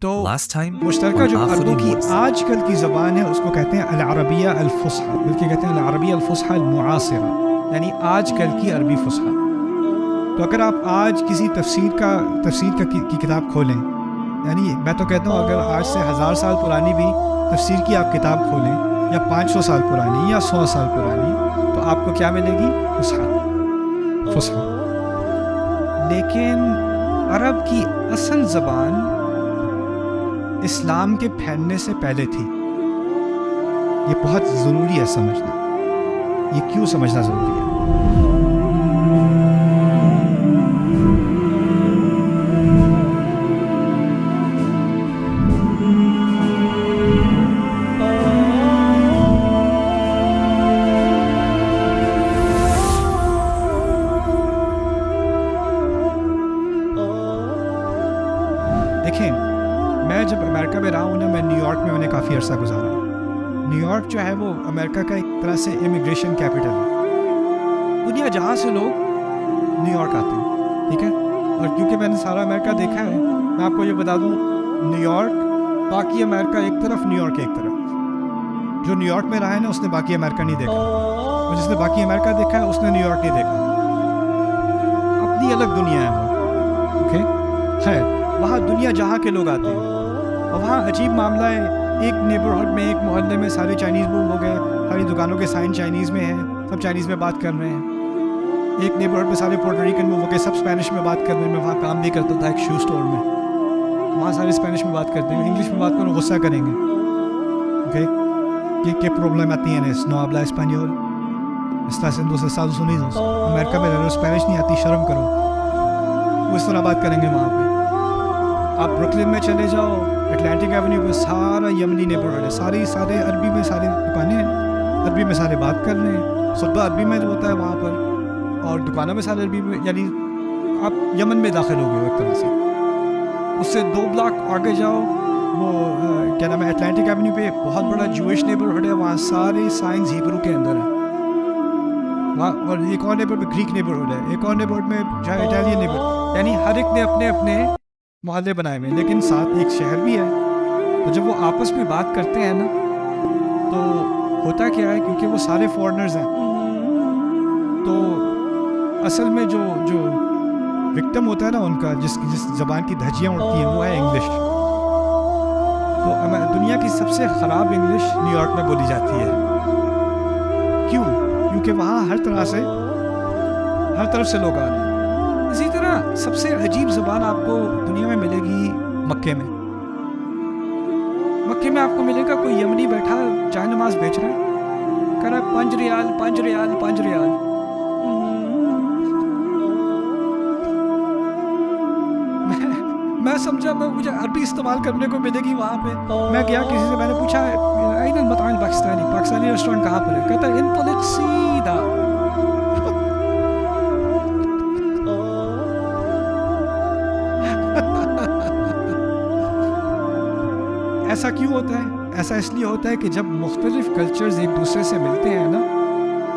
تو last time مشترکہ جو آخری عربوں کی words آج کل کی زبان ہے اس کو کہتے ہیں العربیہ الفصحی، بلکہ کہتے ہیں العربیہ الفصحی المعاصرہ، یعنی آج کل کی عربی فصحی۔ تو اگر آپ آج کسی تفسیر کی کتاب کھولیں، یعنی میں تو کہتا ہوں اگر آج سے 1000 سال پرانی بھی تفسیر کی آپ کتاب کھولیں، یا 500 سال پرانی یا 100 سال پرانی، تو آپ کو کیا ملے گی؟ فصحی۔ لیکن عرب کی اصل زبان اسلام کے پھیلنے سے پہلے تھی۔ یہ بہت ضروری ہے سمجھنا۔ یہ کیوں سمجھنا ضروری ہے؟ دیکھیں، میں جب امریکہ میں رہا ہوں نا، میں نیو یارک میں نے کافی عرصہ گزارا۔ نیو یارک جو ہے وہ امریکہ کا ایک طرح سے امیگریشن کیپٹل ہے۔ دنیا جہاں سے لوگ نیو یارک آتے ہیں، ٹھیک ہے؟ اور کیونکہ میں نے سارا امریکہ دیکھا ہے، میں آپ کو یہ بتا دوں، نیو یارک باقی امریکہ ایک طرف، نیو یارک ایک طرف۔ جو نیو یارک میں رہا ہے نا، اس نے باقی امریکہ نہیں دیکھا، اور جس نے باقی امریکہ دیکھا ہے اس نے نیو یارک نہیں دیکھا۔ اپنی الگ دنیا ہے وہ، اوکے؟ خیر، وہاں دنیا جہاں کے لوگ آتے ہیں، اور وہاں عجیب معاملہ ہے۔ ایک نیبرہڈ میں، ایک محلے میں سارے چائنیز بوم ہو گئے، ساری دکانوں کے سائن چائنیز میں ہیں، سب چائنیز میں بات کر رہے ہیں۔ ایک نیبرہڈ میں سارے پورٹو ریکن میں ہو گئے، سب اسپینش میں بات کر رہے ہیں۔ میں وہاں کام بھی کرتا تھا ایک شو اسٹور میں، وہاں سارے اسپینش میں بات کرتے ہیں، انگلش میں بات کروں غصہ کریں گے، okay? ¿Qué problema tienes? ¿No habla español? ¿Estás en los Estados Unidos? امریکہ میں رہ رہے ہو، اسپینش نہیں آتی، شرم کرو۔ وہ اس طرح بات کریں گے وہاں پہ۔ آپ بروکلن میں چلے جاؤ، اٹلانٹک ایونیو پہ سارا یمنی نیبرہڈ ہے، سارے عربی میں سارے دکانیں ہیں، عربی میں سارے بات کر رہے ہیں، خطبہ عربی میں ہوتا ہے وہاں پر، اور دکانوں میں سارے عربی میں، یعنی آپ یمن میں داخل ہو گئے ہو ایک طرح سے۔ اس سے 2 بلاک آگے جاؤ، وہ کیا نام ہے، اٹلانٹک ایونیو پہ بہت بڑا جوئش نیبرہڈ ہے، وہاں سارے سائنس ہیبرو کے اندر ہیں وہاں، اور ایک اور نیبرہڈ میں گریک نیبرہڈ ہے، ایک اور نیبرہڈ میں جو ہے اٹالین نیبرہڈ، یعنی ہر ایک نے اپنے اپنے محلے بنائے ہوئے ہیں، لیکن ساتھ ایک شہر بھی ہے۔ تو جب وہ آپس میں بات کرتے ہیں نا، تو ہوتا کیا ہے، کیونکہ وہ سارے فورنرز ہیں، تو اصل میں جو وکٹم ہوتا ہے نا ان کا، جس زبان کی دھجیاں اڑتی ہیں، وہ ہے انگلش۔ تو دنیا کی سب سے خراب انگلش نیو یارک میں بولی جاتی ہے۔ کیوں؟ کیونکہ وہاں ہر طرف سے لوگ آ رہے ہیں۔ اسی طرح سب سے عجیب زبان آپ کو دنیا میں ملے گی مکے میں۔ مکے میں آپ کو ملے گا کوئی یمنی بیٹھا جائے نماز بیچ رہا ہے، کہہ رہا ہے 5 ریال 5 ریال 5 ریال۔ میں سمجھا، مجھے عربی استعمال کرنے کو ملے گی وہاں پہ۔ میں گیا کسی سے، میں نے پوچھا این المطعم پاکستانی ریسٹورینٹ کہاں پر ہے؟ کہتا ہے انطلق سیدھا۔ ایسا کیوں ہوتا ہے؟ ایسا اس لیے ہوتا ہے کہ جب مختلف کلچرز ایک دوسرے سے ملتے ہیں نا،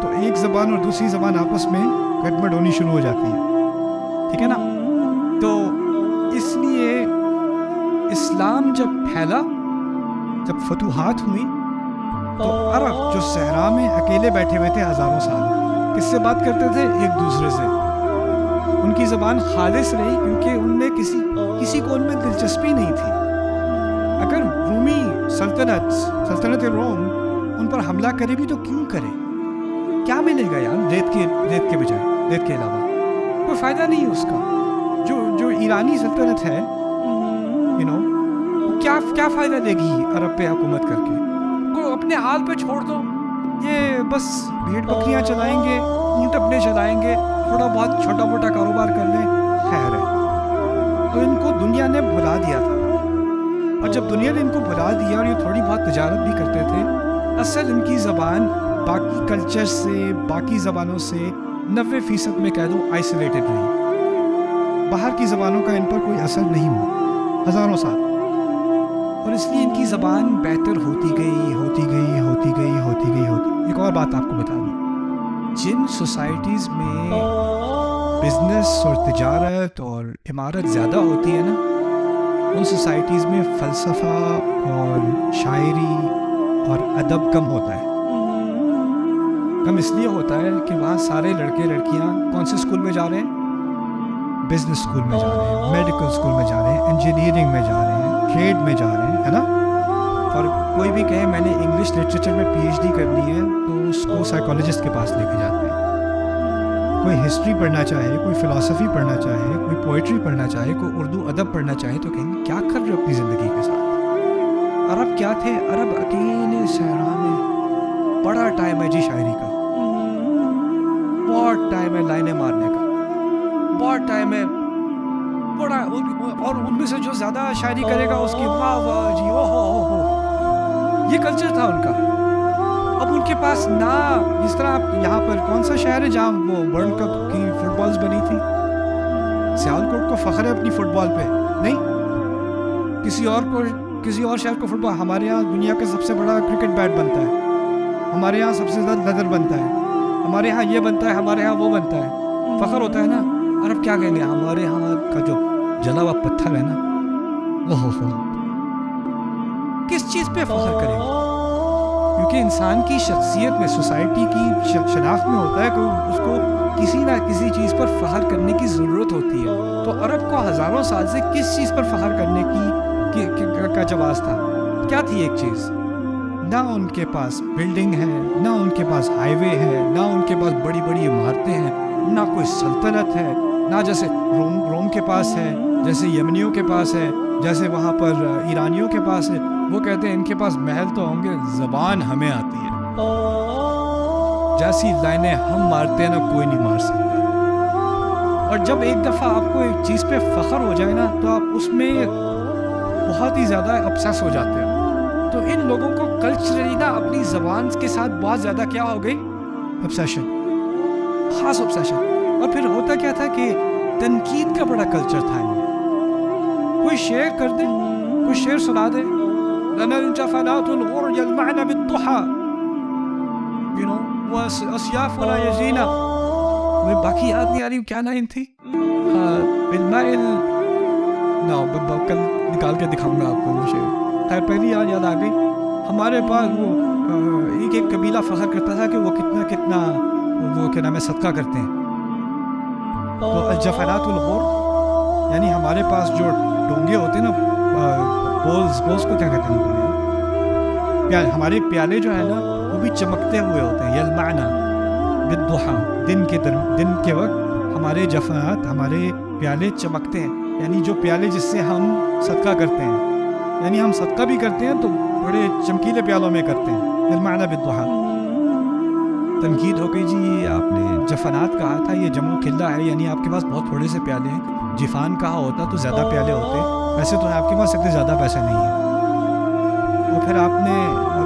تو ایک زبان اور دوسری زبان آپس میں گڑبڑ ہونی شروع ہو جاتی ہے، ٹھیک ہے نا؟ تو اس لیے اسلام جب پھیلا، جب فتوحات ہوئی، تو عرب جو صحرا میں اکیلے بیٹھے ہوئے تھے ہزاروں سال، کس سے بات کرتے تھے؟ ایک دوسرے سے۔ ان کی زبان خالص رہی، کیونکہ ان میں کسی کو ان میں دلچسپی نہیں تھی۔ اگر رومی سلطنت روم ان پر حملہ کرے بھی تو کیوں کرے؟ کیا ملے گا یار ریت کے بجائے، ریت کے علاوہ کوئی فائدہ نہیں ہے اس کا۔ جو ایرانی سلطنت ہے، کیا فائدہ دے گی عرب پہ حکومت کر کے؟ کو اپنے حال پہ چھوڑ دو، یہ بس بھیڑ بکریاں چلائیں گے، اونٹ اپنے چلائیں گے، تھوڑا بہت چھوٹا موٹا کاروبار کر لیں، خیر ہے۔ تو ان کو دنیا نے بھلا دیا تھا، اور جب دنیا نے ان کو بھلا دیا اور یہ تھوڑی بہت تجارت بھی کرتے تھے، اصل ان کی زبان باقی کلچر سے، باقی زبانوں سے 90% میں کہہ دوں آئسولیٹڈ رہی۔ باہر کی زبانوں کا ان پر کوئی اثر نہیں ہوا ہزاروں سال، اور اس لیے ان کی زبان بہتر ہوتی گئی۔ ایک اور بات آپ کو بتا دوں، جن سوسائٹیز میں بزنس اور تجارت اور عمارت زیادہ ہوتی ہے نا، ان سوسائٹیز میں فلسفہ اور شاعری اور ادب کم ہوتا ہے. کم اس لیے ہوتا ہے کہ وہاں سارے لڑکے لڑکیاں کون سے اسکول میں جا رہے ہیں؟ بزنس اسکول میں جا رہے ہیں, میڈیکل اسکول میں جا رہے ہیں, انجینئرنگ میں جا رہے ہیں, ٹریڈ میں جا رہے ہیں, ہے نا. اور کوئی بھی کہے میں نے انگلش لٹریچر میں پی ایچ ڈی کرنی ہے تو اس کو سائیکالوجسٹ کے پاس لے کے جاتے ہیں. کوئی ہسٹری پڑھنا چاہے, کوئی فلاسفی پڑھنا چاہے, کوئی پوئٹری پڑھنا چاہے, کوئی اردو ادب پڑھنا چاہے تو کہیں گے کیا کر رہے ہو اپنی زندگی کے ساتھ. عرب کیا تھے؟ عرب اکیلے صحرا میں بڑا ٹائم ہے جی شاعری کا, بہت ٹائم ہے لائنیں مارنے کا, بہت ٹائم ہے بڑا. اور ان میں سے جو زیادہ شاعری کرے گا اس کی واہ واہ جی او ہو. یہ کلچر تھا ان کا. اب ان کے پاس نہ جس طرح آپ یہاں پر کون سا شہر ہے جہاں وہ ورلڈ کپ کی فٹ بالز بنی تھی؟ سیالکوٹ کو فخر ہے اپنی فٹ بال پہ نہیں؟ کسی اور شہر کو فٹ بال. ہمارے یہاں دنیا کا سب سے بڑا کرکٹ بیٹ بنتا ہے, ہمارے یہاں سب سے زیادہ لیدر بنتا ہے, ہمارے یہاں یہ بنتا ہے, ہمارے یہاں وہ بنتا ہے. فخر ہوتا ہے نا. عرب کیا کہیں گے؟ ہمارے یہاں کا جو جلا ہوا پتھر ہے نا وہ کس چیز پہ فخر کریں گے؟ کیونکہ انسان کی شخصیت میں, سوسائٹی کی شناخت میں ہوتا ہے کہ اس کو کسی نہ کسی چیز پر فخر کرنے کی ضرورت ہوتی ہے. تو عرب کو ہزاروں سال سے کس چیز پر فخر کرنے کا جواز تھا؟ کیا تھی ایک چیز؟ نہ ان کے پاس بلڈنگ ہے, نہ ان کے پاس ہائی وے ہے, نہ ان کے پاس بڑی بڑی عمارتیں ہیں, نہ کوئی سلطنت ہے, نہ جیسے روم کے پاس ہے, جیسے یمنیوں کے پاس ہے, جیسے وہاں پر ایرانیوں کے پاس ہے. وہ کہتے ہیں ان کے پاس محل تو ہوں گے, زبان ہمیں آتی ہے, جیسی لائنیں ہم مارتے ہیں نا کوئی نہیں مار سکتا. اور جب ایک دفعہ آپ کو ایک چیز پہ فخر ہو جائے نا تو آپ اس میں بہت ہی زیادہ ابسیس ہو جاتے ہیں. تو ان لوگوں کو کلچرلی نا اپنی زبان کے ساتھ بہت زیادہ کیا ہو گئی؟ obsession, خاص obsession. اور پھر ہوتا کیا تھا کہ تنقید کا بڑا کلچر تھا ان میں. کوئی شعر کر دے, کوئی شعر سنا دے, لنا الجفنات الغر يلمعن بالضحى واسيافنا يجينا. باقی یاد نہیں آ رہی کیا لائن تھی. بالماء کل نکال کے دکھاؤں گا آپ کو وہ شعر. خیر پہلی یاد آ گئی. ہمارے پاس وہ ایک قبیلہ فخر کرتا تھا کہ وہ کتنا وہ کیا نام ہے صدقہ کرتے ہیں. تو الجفنات الغر یعنی ہمارے پاس جو ڈونگے ہوتے ہیں نا, بولز کو کیا کہتے ہیں؟ ہمارے پیالے جو ہے نا وہ بھی چمکتے ہوئے ہوتے ہیں. یلمعنا بالضحى, دن کے وقت ہمارے جفنات, ہمارے پیالے چمکتے ہیں. یعنی جو پیالے جس سے ہم صدقہ کرتے ہیں, یعنی ہم صدقہ بھی کرتے ہیں تو بڑے چمکیلے پیالوں میں کرتے ہیں. یلمعنا بالضحى. تنقید ہو گئی جی آپ نے جفنات کہا تھا, یہ جمع کھلا ہے, یعنی آپ کے پاس بہت تھوڑے سے پیالے ہیں. جفان کہا ہوتا تو زیادہ پیالے ہوتے. ویسے تو آپ کے پاس اتنے زیادہ پیسے نہیں ہیں. اور پھر آپ نے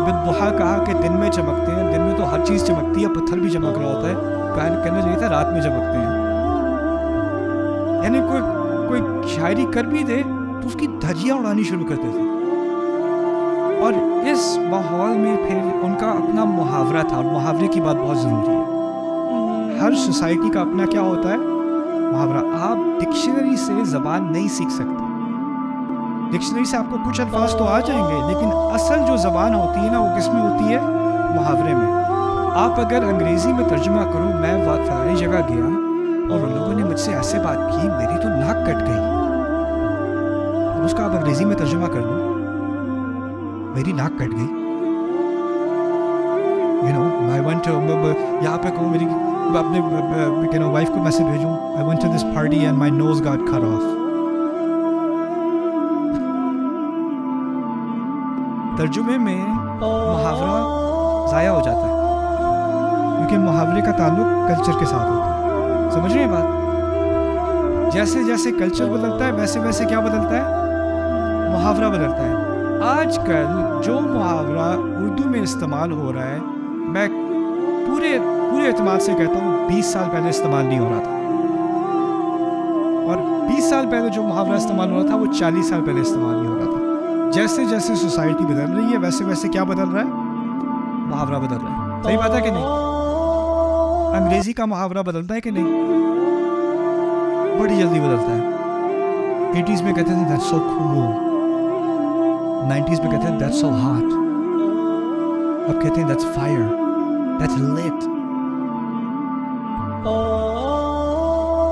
بالضحى کہا کہ دن میں چمکتے ہیں. دن میں تو ہر چیز چمکتی ہے, پتھر بھی چمک رہا ہوتا ہے. کہنا چاہیے تھا رات میں چمکتے ہیں. یعنی کوئی شاعری کر بھی دے تو اس کی دھجیاں اڑانی شروع کرتے تھے. اور اس ماحول میں پھر ان کا اپنا محاورہ تھا, اور محاورے کی بات بہت ضروری ہے. ہر سوسائٹی کا اپنا کیا ہوتا ہے؟ محاورہ. آپ ڈکشنری سے زبان نہیں سیکھ سکتے. ڈکشنری سے آپ کو کچھ الفاظ تو آ جائیں گے, لیکن اصل جو زبان ہوتی ہے نا وہ کس میں ہوتی ہے؟ محاورے میں. آپ اگر انگریزی میں ترجمہ کرو, میں فلانی جگہ گیا اور ان لوگوں نے مجھ سے ایسے بات کی, میری تو ناک کٹ گئی. اب اس کا آپ انگریزی میں ترجمہ کر دو, میری ناک کٹ گئی. I went to یہاں پہ کہوں میری اپنے وائف کو میسج بھیجوں, I went to this party and my nose got cut off. ترجمے میں محاورہ ضائع ہو جاتا ہے, کیونکہ محاورے کا تعلق کلچر کے ساتھ ہوتا ہے. سمجھ رہے ہیں بات؟ جیسے جیسے کلچر بدلتا ہے ویسے ویسے کیا بدلتا ہے؟ محاورہ بدلتا ہے. آج کل جو محاورہ اردو میں استعمال ہو رہا ہے, میں پورے اعتماد سے کہتا ہوں 20 سال پہلے استعمال نہیں ہو رہا تھا. اور 20 سال پہلے جو محاورہ استعمال ہو رہا تھا وہ 40 سال پہلے استعمال نہیں ہو رہا تھا. جیسے جیسے سوسائٹی بدل رہی ہے ویسے ویسے کیا بدل رہا ہے؟ محاورہ بدل رہا ہے. صحیح بات ہے کہ نہیں؟ انگریزی کا محاورہ بدلتا ہے کہ نہیں؟ بڑی جلدی بدلتا ہے. 80s میں کہتے تھے that's so cool, 90s میں کہتے ہیں that's so hot, اب کہتے ہیں that's fire, that's lit.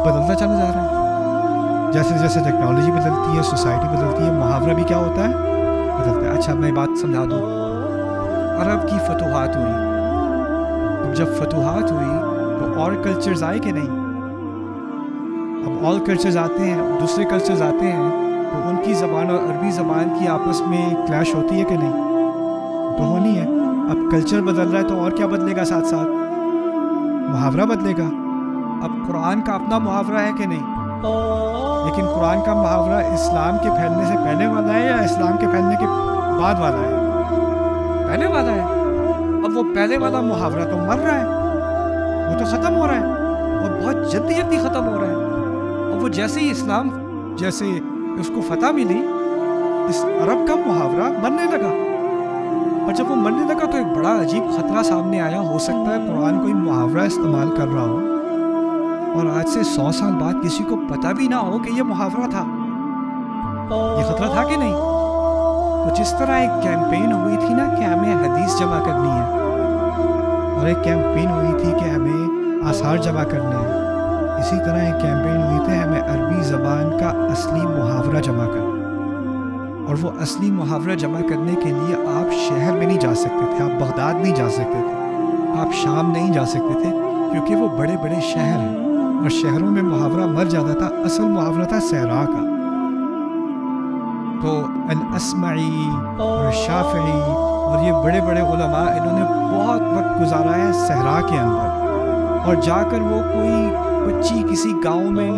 بدلتا چلا جا رہا ہے جیسے جیسے ٹیکنالوجی بدلتی ہے, سوسائٹی بدلتی ہے, محاورہ بھی کیا ہوتا ہے, بدلتا ہے. اچھا میں بات سمجھا دوں, عرب کی فتوحات ہوئی, اب جب فتوحات ہوئی تو اور کلچرز آئے کہ نہیں؟ اب آل کلچرز آتے ہیں, دوسرے کلچرز آتے ہیں, تو ان کی زبان اور عربی زبان کی آپس میں کلیش ہوتی ہے کہ نہیں؟ تو ہونی ہے. اب کلچر بدل رہا ہے تو اور کیا بدلے گا ساتھ ساتھ؟ محاورہ بدلے گا. اب قرآن کا اپنا محاورہ ہے کہ نہیں؟ لیکن قرآن کا محاورہ اسلام کے پھیلنے سے پہلے والا ہے یا اسلام کے پھیلنے کے بعد والا ہے؟ پہلے والا ہے. اب وہ پہلے والا محاورہ تو مر رہا ہے, وہ تو ختم ہو رہا ہے, اور بہت جلدی ختم ہو رہا ہے. اور وہ جیسے ہی اسلام جیسے اس کو فتح ملی, اس عرب کا محاورہ مرنے لگا. اور جب وہ مرنے لگا تو ایک بڑا عجیب خطرہ سامنے آیا. ہو سکتا ہے قرآن کوئی محاورہ استعمال کر رہا ہو اور آج سے 100 سال بعد کسی کو پتہ بھی نہ ہو کہ یہ محاورہ تھا. یہ خطرہ تھا کہ نہیں؟ تو جس طرح ایک کیمپین ہوئی تھی نا کہ ہمیں حدیث جمع کرنی ہے, اور ایک کیمپین ہوئی تھی کہ ہمیں آثار جمع کرنے ہیں, اسی طرح ایک کیمپین ہوئی تھی ہمیں عربی زبان کا اصلی محاورہ جمع کرنا. اور وہ اصلی محاورہ جمع کرنے کے لیے آپ شہر میں نہیں جا سکتے تھے, آپ بغداد نہیں جا سکتے تھے, آپ شام نہیں جا سکتے تھے, کیونکہ وہ بڑے بڑے شہر ہیں اور شہروں میں محاورہ مر جاتا تھا. اصل محاورہ تھا صحرا کا. تو الاسمعی اور شافعی اور یہ بڑے بڑے علماء, انہوں نے بہت وقت گزارا ہے صحرا کے اندر, اور جا کر وہ کوئی بچی کسی گاؤں میں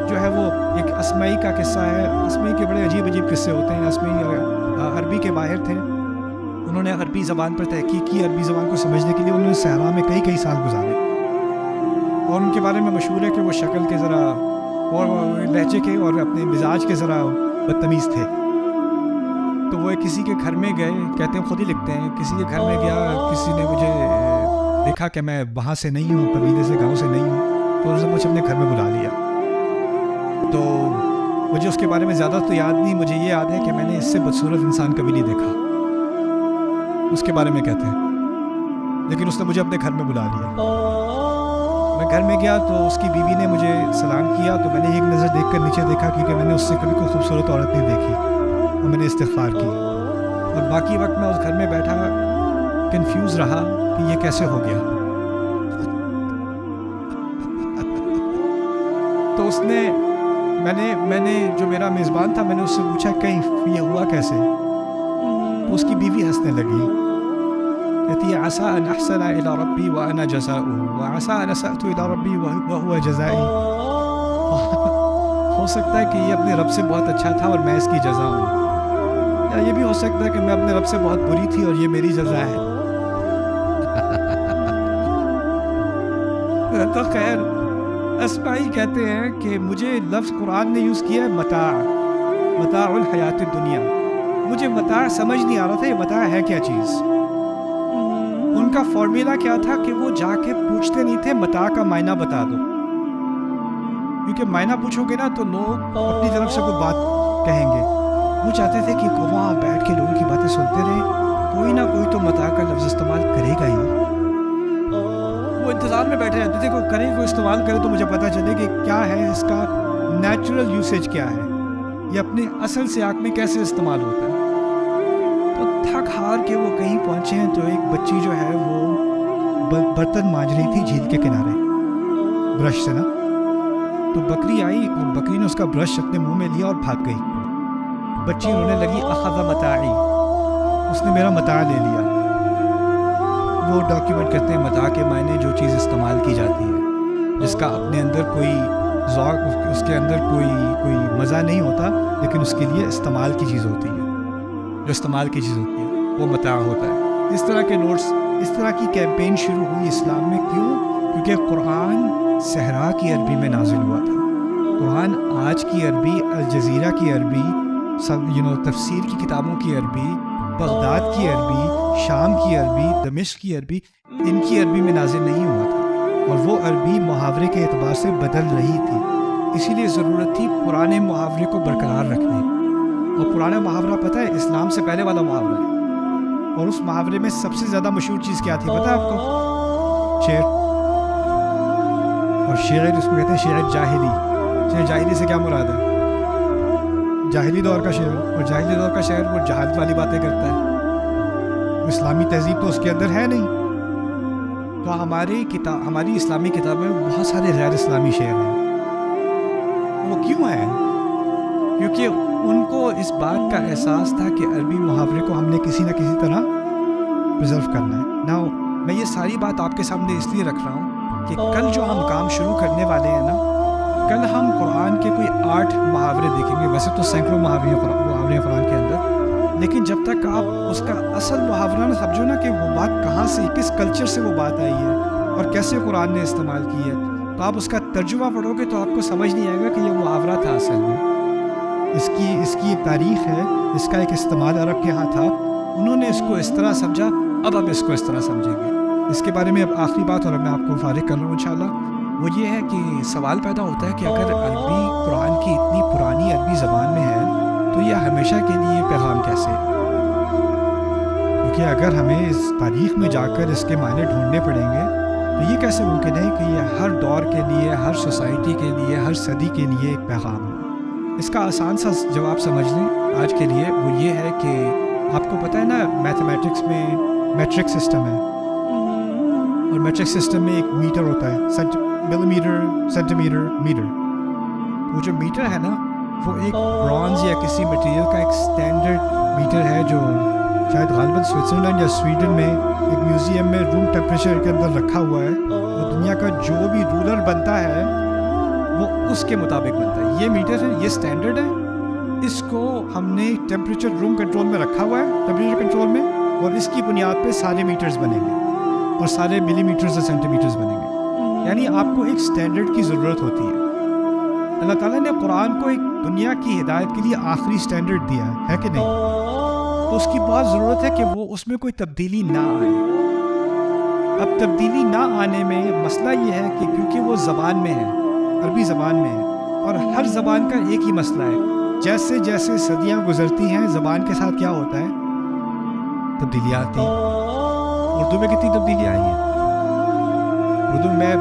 جو ہے, وہ ایک اسمعی کا قصہ ہے. اسمعی کے بڑے عجیب قصے ہوتے ہیں. اسمعی عربی کے ماہر تھے, انہوں نے عربی زبان پر تحقیق کی. عربی زبان کو سمجھنے کے لیے انہوں نے صحرا میں کئی سال گزارے, اور ان کے بارے میں مشہور ہے کہ وہ شکل کے ذرا اور لہجے کے اور اپنے مزاج کے ذرا بدتمیز تھے. تو وہ کسی کے گھر میں گئے, کہتے ہیں خود ہی لکھتے ہیں, کسی کے گھر میں گیا, کسی نے مجھے دیکھا کہ میں وہاں سے نہیں ہوں, قبیلے سے, گاؤں سے نہیں ہوں, تو اس نے مجھے اپنے گھر میں بلا لیا. تو مجھے اس کے بارے میں زیادہ تو یاد نہیں, مجھے یہ یاد ہے کہ میں نے اس سے بدصورت انسان کبھی نہیں دیکھا, اس کے بارے میں کہتے ہیں. لیکن اس نے مجھے اپنے گھر میں بلا لیا. میں گھر میں گیا تو اس کی بیوی نے مجھے سلام کیا, تو میں نے ایک نظر دیکھ کر نیچے دیکھا, کیونکہ میں نے اس سے کبھی کوئی خوبصورت عورت نہیں دیکھی, اور میں نے استغفار کی. اور باقی وقت میں اس گھر میں بیٹھا کنفیوز رہا کہ یہ کیسے ہو گیا. تو اس نے میں نے جو میرا میزبان تھا, میں نے اس سے پوچھا کہیں یہ ہوا کیسے؟ تو اس کی بیوی ہنسنے لگی, کہتی ہے عسى ان احسن الى ربي وانا جزاؤه وعسى ان اسأت الى ربي وهو جزائي. ہو سکتا ہے کہ یہ اپنے رب سے بہت اچھا تھا اور میں اس کی جزا ہوں, یا یہ بھی ہو سکتا ہے کہ میں اپنے رب سے بہت بری تھی اور یہ میری جزا ہے. تو خیر, اسمعی کہتے ہیں کہ مجھے لفظ قرآن نے یوز کیا ہے متاع الحیات الدنیا. مجھے متاع سمجھ نہیں آ رہا تھا, یہ متاع ہے کیا چیز. ان کا فارمولا کیا تھا کہ وہ جا کے پوچھتے نہیں تھے متاع کا معنی بتا دو, کیونکہ معنی پوچھو گے نا تو لوگ اپنی طرف سے کوئی بات کہیں گے. وہ چاہتے تھے کہ وہاں بیٹھ کے لوگوں کی باتیں سنتے رہے, کوئی نہ کوئی تو متاع کا لفظ استعمال کرے گا ہی. وہ انتظار میں بیٹھے رہتے تھے, کوئی کرے, کوئی استعمال کرے تو مجھے پتہ چلے کہ کیا ہے اس کا نیچرل یوسیج کیا ہے, یہ اپنے اصل سیاق میں کیسے استعمال ہوتا ہے. تو تھک ہار کے وہ کہیں پہنچے ہیں, تو ایک بچی جو ہے وہ برتن مانج رہی تھی جھیل کے کنارے برش سے نا. تو بکری آئی اور بکری نے اس کا برش اپنے منہ میں لیا اور بھاگ گئی. بچی رونے لگی, اخذ متاعی, اس نے میرا متاع لے لیا. وہ ڈاکیومنٹ کرتے ہیں متاع کے معنی جو چیز استعمال کی جاتی ہے, جس کا اپنے اندر کوئی ذوق, اس کے اندر کوئی مزہ نہیں ہوتا, لیکن اس کے لیے استعمال کی چیز ہوتی ہے, جو استعمال کی چیز ہوتی ہے وہ متاع ہوتا ہے. اس طرح کے نوٹس, اس طرح کی کیمپین شروع ہوئی اسلام میں. کیوں؟ کیونکہ قرآن صحرا کی عربی میں نازل ہوا تھا. قرآن آج کی عربی, الجزیرہ کی عربی, تفسیر کی کتابوں کی عربی, بغداد کی عربی, شام کی عربی, دمشق کی عربی, ان کی عربی میں نازل نہیں ہوا تھا. اور وہ عربی محاورے کے اعتبار سے بدل رہی تھی. اسی لیے ضرورت تھی پرانے محاورے کو برقرار رکھنے. اور پرانا محاورہ پتہ ہے اسلام سے پہلے والا محاورہ ہے. اور اس محاورے میں سب سے زیادہ مشہور چیز کیا تھی پتہ ہے آپ کو؟ شعر. اور شعر اس کو کہتے ہیں شعر جاہلی. شعر جاہلی سے کیا مراد ہے؟ جاہلی دور کا شعر. اور جاہلی دور کا شعر وہ جہالت والی باتیں کرتا ہے. اسلامی تہذیب تو اس کے اندر ہے نہیں. تو ہماری اسلامی کتابوں میں بہت سارے غیر اسلامی شعر ہیں. وہ کیوں ہیں؟ کیونکہ ان کو اس بات کا احساس تھا کہ عربی محاورے کو ہم نے کسی نہ کسی طرح پرزرو کرنا ہے. ناؤ میں یہ ساری بات آپ کے سامنے اس لیے رکھ رہا ہوں کہ کل جو ہم کام شروع کرنے والے ہیں نا، کل ہم قرآن کے کوئی 8 محاورے دیکھیں گے. ویسے تو سینکڑوں محاورے ہیں قرآن کے اندر، لیکن جب تک آپ اس کا اصل محاورہ نہ سمجھو نا کہ وہ بات کہاں سے، کس کلچر سے وہ بات آئی ہے اور کیسے قرآن نے استعمال کی ہے، تو آپ اس کا ترجمہ پڑھو گے تو آپ کو سمجھ نہیں آئے گا کہ یہ محاورہ تھا اصل میں. اس کی ایک تاریخ ہے، اس کا ایک استعمال عرب کے ہاں تھا. انہوں نے اس کو اس طرح سمجھا، اب آپ اس کو اس طرح سمجھیں گے. اس کے بارے میں اب آخری بات اور اب میں آپ کو فارغ کر رہا ہوں انشاءاللہ. وہ یہ ہے کہ سوال پیدا ہوتا ہے کہ اگر عربی قرآن کی اتنی پرانی عربی زبان میں ہے تو یہ ہمیشہ کے لیے پیغام کیسے؟ کیونکہ اگر ہمیں اس تاریخ میں جا کر اس کے معنی ڈھونڈنے پڑیں گے تو یہ کیسے ممکن ہے کہ یہ ہر دور کے لیے، ہر سوسائٹی کے لیے، ہر صدی کے لیے ایک پیغام ہو. اس کا آسان سا جواب سمجھ لیں آج کے لیے. وہ یہ ہے کہ آپ کو پتہ ہے نا میتھمیٹکس میں میٹرک سسٹم ہے، اور میٹرک سسٹم میں ایک میٹر ہوتا ہے، ملی میٹر، سینٹی میٹر، میٹر. وہ جو میٹر ہے نا وہ ایک برانز یا کسی مٹیریل کا ایک اسٹینڈرڈ میٹر ہے جو شاید غالباً سوئٹزرلینڈ یا سویڈن میں ایک میوزیم میں روم ٹیمپریچر کے اندر رکھا ہوا ہے. وہ دنیا کا جو بھی رولر بنتا ہے وہ اس کے مطابق بنتا ہے. یہ میٹر ہے، یہ اسٹینڈرڈ ہے، اس کو ہم نے ٹیمپریچر روم کنٹرول میں رکھا ہوا ہے، ٹیمپریچر کنٹرول میں، اور اس کی بنیاد پہ سارے میٹرز بنیں گے اور سارے ملی میٹرز اور سینٹی میٹرز بنیں گے. یعنی آپ کو ایک اسٹینڈرڈ کی ضرورت ہوتی ہے. اللہ تعالیٰ نے قرآن کو ایک دنیا کی ہدایت کے لیے آخری اسٹینڈرڈ دیا ہے کہ نہیں؟ تو اس کی بہت ضرورت ہے کہ وہ اس میں کوئی تبدیلی نہ آئے. اب تبدیلی نہ آنے میں مسئلہ یہ ہے کہ کیونکہ وہ زبان میں ہے، عربی زبان میں ہے، اور ہر زبان کا ایک ہی مسئلہ ہے، جیسے جیسے صدیاں گزرتی ہیں زبان کے ساتھ کیا ہوتا ہے؟ تبدیلیاں آتی ہیں. اردو میں کتنی تبدیلیاں آئی ہیں؟ اردو میں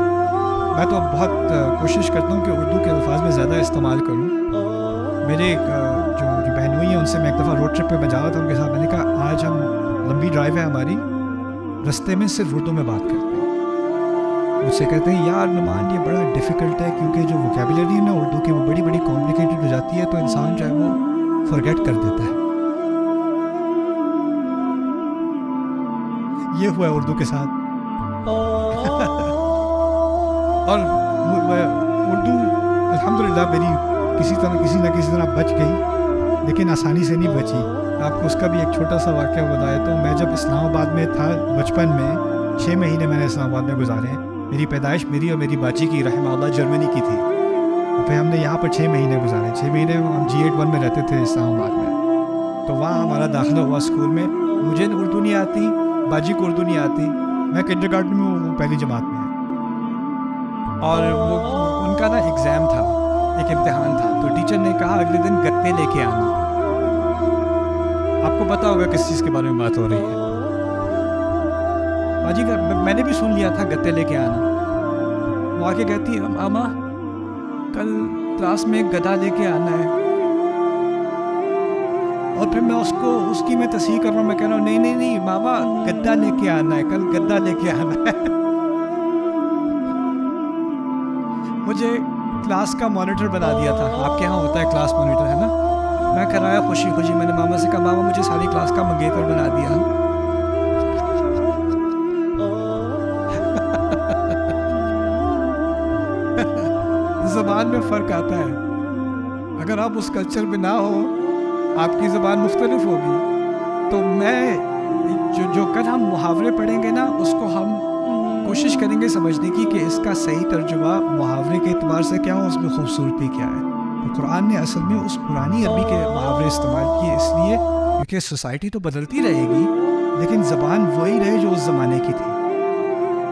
تو بہت کوشش کرتا ہوں کہ اردو کے الفاظ میں زیادہ استعمال کروں. میرے جو بہنوئی ہیں ان سے میں ایک دفعہ روڈ ٹرپ پہ میں جا رہا تھا ان کے ساتھ. میں نے کہا آج ہم لمبی ڈرائیو ہے ہماری، رستے میں صرف اردو میں بات کرتے ہیں. مجھ سے کہتے ہیں یار نعمان یہ بڑا ڈیفیکلٹ ہے کیونکہ جو ووکیبلری ہے نا اردو کی وہ بڑی بڑی کمپلیکیٹڈ ہو جاتی ہے، تو انسان جو ہے وہ فرگیٹ کر دیتا ہے. یہ ہوا ہے اردو کے ساتھ. اور اردو الحمدللہ میری کسی نہ کسی طرح بچ گئی، لیکن آسانی سے نہیں بچی. آپ کو اس کا بھی ایک چھوٹا سا واقعہ بتایا. تو میں جب اسلام آباد میں تھا بچپن میں 6 مہینے میں نے اسلام آباد میں گزارے ہیں. میری پیدائش میری اور میری باچی کی رحمہ اللہ جرمنی کی تھی، اور پھر ہم نے یہاں پر 6 مہینے گزارے. 6 مہینے ہم G81 میں رہتے تھے اسلام آباد میں. تو وہاں ہمارا داخلہ ہوا اسکول میں. مجھے اردو نہیں آتی، باجی کو اردو نہیں آتی. میں کنڈر گارڈن میں وہ پہلی جماعت میں، اور وہ ان کا نا ایگزام تھا، ایک امتحان تھا. تو ٹیچر نے کہا اگلے دن گتے لے کے آنا. آپ کو پتا ہوگا کس چیز کے بارے میں بات ہو رہی ہے. باجی میں نے بھی سن لیا تھا گتے لے کے آنا. وہ آ کے کہتی ہے ماما کل کلاس میں گدا لے کے آنا ہے. اور پھر میں اس کی میں تصحیح کر رہا ہوں. میں کہہ رہا ہوں نہیں ماما گدا لے کے آنا ہے، کل گدا لے کے آنا ہے. مجھے کلاس کا مانیٹر بنا دیا تھا. آپ کے ہاں ہوتا ہے کلاس مانیٹر، ہے نا؟ میں کرایا خوشی خوشی. میں نے ماما سے کہا ماما مجھے ساری کلاس کا منگیتر بنا دیا. زبان میں فرق آتا ہے. اگر آپ اس کلچر میں نہ ہو، آپ کی زبان مختلف ہوگی. تو میں جو کل ہم محاورے پڑھیں گے نا اس کو ہم کوشش کریں گے سمجھنے کی کہ اس کا صحیح ترجمہ محاورے کے اعتبار سے کیا ہو، اس میں خوبصورتی کیا ہے. تو قرآن نے اصل میں اس پرانی عربی کے محاورے استعمال کیے اس لیے کیونکہ سوسائٹی تو بدلتی رہے گی لیکن زبان وہی رہے جو اس زمانے کی تھی.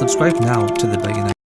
Subscribe now to the Bayyinah